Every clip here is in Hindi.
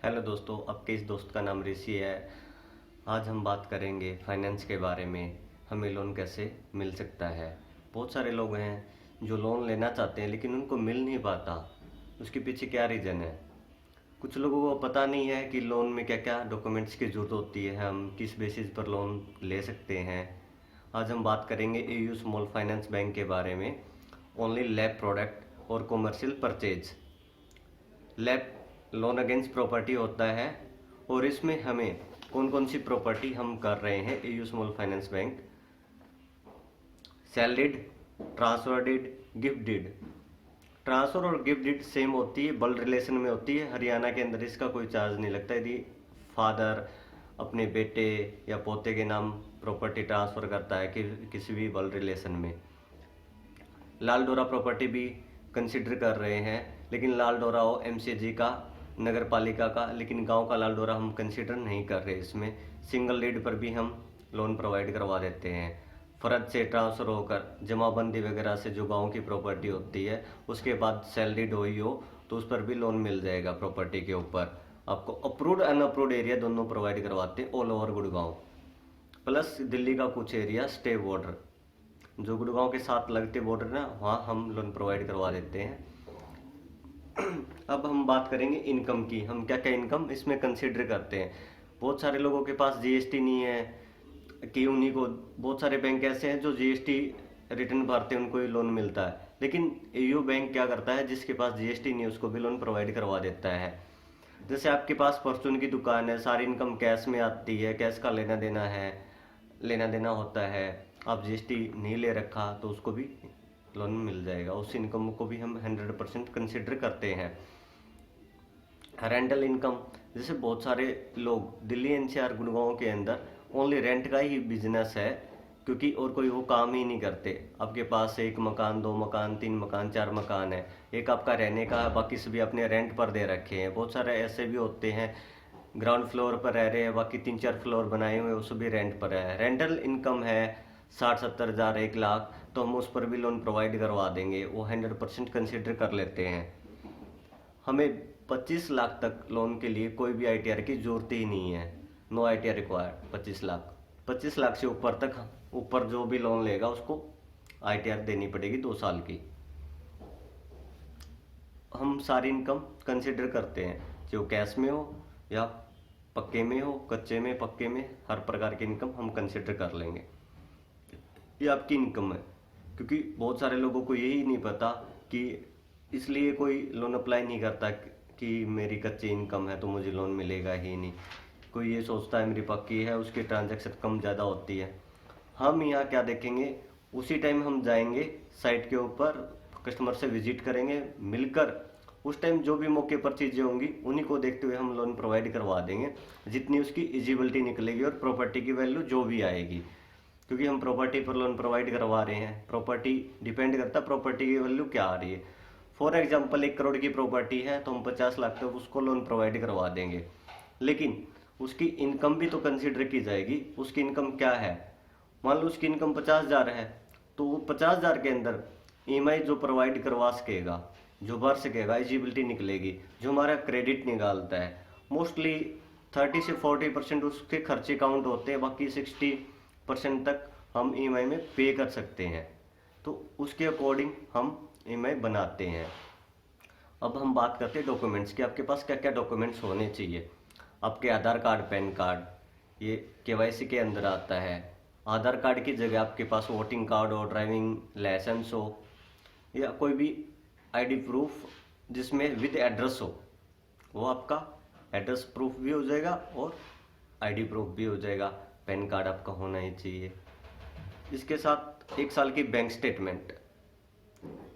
हेलो दोस्तों, आपके इस दोस्त का नाम ऋषि है। आज हम बात करेंगे फाइनेंस के बारे में। हमें लोन कैसे मिल सकता है। बहुत सारे लोग हैं जो लोन लेना चाहते हैं लेकिन उनको मिल नहीं पाता। उसके पीछे क्या रीज़न है? कुछ लोगों को पता नहीं है कि लोन में क्या क्या डॉक्यूमेंट्स की ज़रूरत होती है, हम किस बेसिस पर लोन ले सकते हैं। आज हम बात करेंगे एयू स्मॉल फाइनेंस बैंक के बारे में। ओनली लैब प्रोडक्ट और commercial purchase. Lab loan against property होता है और इसमें हमें कौन कौन सी प्रॉपर्टी हम कर रहे हैं। AU small finance bank sale deed, transfer deed, gift deed. Transfer और गिफ्ट डीड सेम होती है, ब्लड रिलेशन में होती है। हरियाणा के अंदर इसका कोई चार्ज नहीं लगता यदि फादर अपने बेटे या पोते के नाम प्रॉपर्टी ट्रांसफर करता है कि किसी भी ब्लड रिलेशन में। लाल डोरा प्रॉपर्टी भी कंसिडर कर रहे हैं, लेकिन लाल डोरा हो एमसीजी का, नगर पालिका का, लेकिन गांव का लाल डोरा हम कंसिडर नहीं कर रहे। इसमें सिंगल लीड पर भी हम लोन प्रोवाइड करवा देते हैं। फर्ज से ट्रांसफ़र होकर जमाबंदी वगैरह से जो गांव की प्रॉपर्टी होती है उसके बाद सेल डीड हुई हो तो उस पर भी लोन मिल जाएगा। प्रॉपर्टी के ऊपर आपको अप्रूव्ड अनअप्रूव्ड एरिया दोनों प्रोवाइड करवाते हैं all over Gurgaon, plus Delhi का कुछ एरिया स्टे बॉर्डर, जो गुड़गांव के साथ लगते बॉर्डर ना, वहाँ हम लोन प्रोवाइड करवा देते हैं। अब हम बात करेंगे इनकम की। हम क्या क्या इनकम इसमें कंसिडर करते हैं। बहुत सारे लोगों के पास जीएसटी नहीं है कि उन्हीं को, बहुत सारे बैंक ऐसे हैं जो जीएसटी रिटर्न भरते हैं उनको ही लोन मिलता है, लेकिन एयू बैंक क्या करता है, जिसके पास जीएसटी नहीं है उसको भी लोन प्रोवाइड करवा देता है। जैसे आपके पास परचून की दुकान है, सारी इनकम कैश में आती है, कैश का लेना देना है, लेना देना होता है, आप जीएसटी नहीं ले रखा तो उसको भी लोन मिल जाएगा। उस इनकम को भी हम 100% कंसिडर करते हैं। रेंटल इनकम, जैसे बहुत सारे लोग दिल्ली एनसीआर गुड़गांव के अंदर ओनली रेंट का ही बिजनेस है, क्योंकि और कोई वो काम ही नहीं करते। आपके पास एक मकान, दो मकान, तीन मकान, चार मकान है, एक आपका रहने का है, बाकी सभी अपने रेंट पर दे रखे हैं। बहुत सारे ऐसे भी होते हैं ग्राउंड फ्लोर पर रह रहे हैं, बाकी तीन चार फ्लोर बनाए हुए वो सभी रेंट पर है। रेंटल इनकम है 60-70 हज़ार, 1 लाख, तो हम उस पर भी लोन प्रोवाइड करवा देंगे, वो 100% कंसिडर कर लेते हैं। हमें 25 लाख तक लोन के लिए कोई भी आईटीआर की जरूरत ही नहीं है, नो आईटीआर रिक्वायर्ड। 25 लाख से ऊपर तक, ऊपर जो भी लोन लेगा उसको आईटीआर देनी पड़ेगी 2 साल की। हम सारी इनकम कंसिडर करते हैं, जो कैश में हो या पक्के में हो, कच्चे में, पक्के में, हर प्रकार की इनकम हम कंसिडर कर लेंगे। ये आपकी इनकम है, क्योंकि बहुत सारे लोगों को यही नहीं पता कि इसलिए कोई लोन अप्लाई नहीं करता कि मेरी कच्ची इनकम है तो मुझे लोन मिलेगा ही नहीं। कोई ये सोचता है मेरी पक्की है, उसकी ट्रांजैक्शन कम ज़्यादा होती है। हम यहाँ क्या देखेंगे, उसी टाइम हम जाएंगे साइट के ऊपर, कस्टमर से विजिट करेंगे, मिलकर उस टाइम जो भी मौके पर चीज़ें होंगी उन्हीं को देखते हुए हम लोन प्रोवाइड करवा देंगे, जितनी उसकी एलिजिबिलिटी निकलेगी और प्रॉपर्टी की वैल्यू जो भी आएगी। क्योंकि हम प्रॉपर्टी पर लोन प्रोवाइड करवा रहे हैं, प्रॉपर्टी डिपेंड करता है प्रॉपर्टी की वैल्यू क्या आ रही है। फॉर एग्जांपल 1 करोड़ की प्रॉपर्टी है तो हम 50 लाख तक उसको लोन प्रोवाइड करवा देंगे, लेकिन उसकी इनकम भी तो कंसिडर की जाएगी। उसकी इनकम क्या है, मान लो उसकी इनकम 50 हज़ार है, तो वो 50 हज़ार के अंदर ईएमआई जो प्रोवाइड करवा सकेगा, जो भर सकेगा, एलिजिबिलिटी निकलेगी, जो हमारा क्रेडिट निकालता है, मोस्टली 30 से 40% उसके खर्चे काउंट होते हैं, बाकी 60% तक हम ईएमआई में पे कर सकते हैं। तो उसके अकॉर्डिंग हम ईएमआई बनाते हैं। अब हम बात करते हैं डॉक्यूमेंट्स की। आपके पास क्या क्या डॉक्यूमेंट्स होने चाहिए। आपके आधार कार्ड, पैन कार्ड, ये केवाईसी के अंदर आता है। आधार कार्ड की जगह आपके पास वोटिंग कार्ड हो, ड्राइविंग लाइसेंस हो, या कोई भी आईडी प्रूफ जिसमें विद एड्रेस हो, वो आपका एड्रेस प्रूफ भी हो जाएगा और आईडी प्रूफ भी हो जाएगा। पैन कार्ड आपका होना ही चाहिए। इसके साथ 1 साल की बैंक स्टेटमेंट,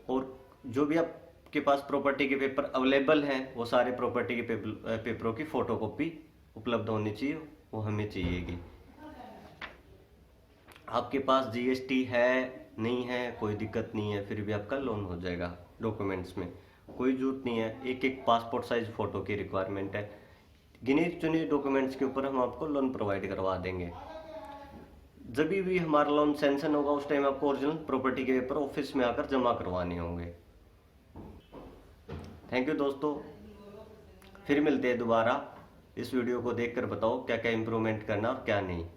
और जो भी आपके पास प्रॉपर्टी के पेपर अवेलेबल हैं वो सारे प्रॉपर्टी के पेपरों की फोटोकॉपी उपलब्ध होनी चाहिए, वो हमें चाहिएगी। आपके पास जीएसटी है नहीं है कोई दिक्कत नहीं है, फिर भी आपका लोन हो जाएगा। डॉक्यूमेंट्स में कोई जरूरत नहीं है, एक पासपोर्ट साइज फोटो की रिक्वायरमेंट है। गिने चुने डॉक्यूमेंट्स के ऊपर हम आपको लोन प्रोवाइड करवा देंगे। जब भी हमारा लोन सैंक्शन होगा उस टाइम आपको ओरिजिनल प्रॉपर्टी के पेपर ऑफिस में आकर जमा करवाने होंगे। थैंक यू दोस्तों, फिर मिलते हैं दोबारा। इस वीडियो को देखकर बताओ क्या क्या इम्प्रूवमेंट करना और क्या नहीं।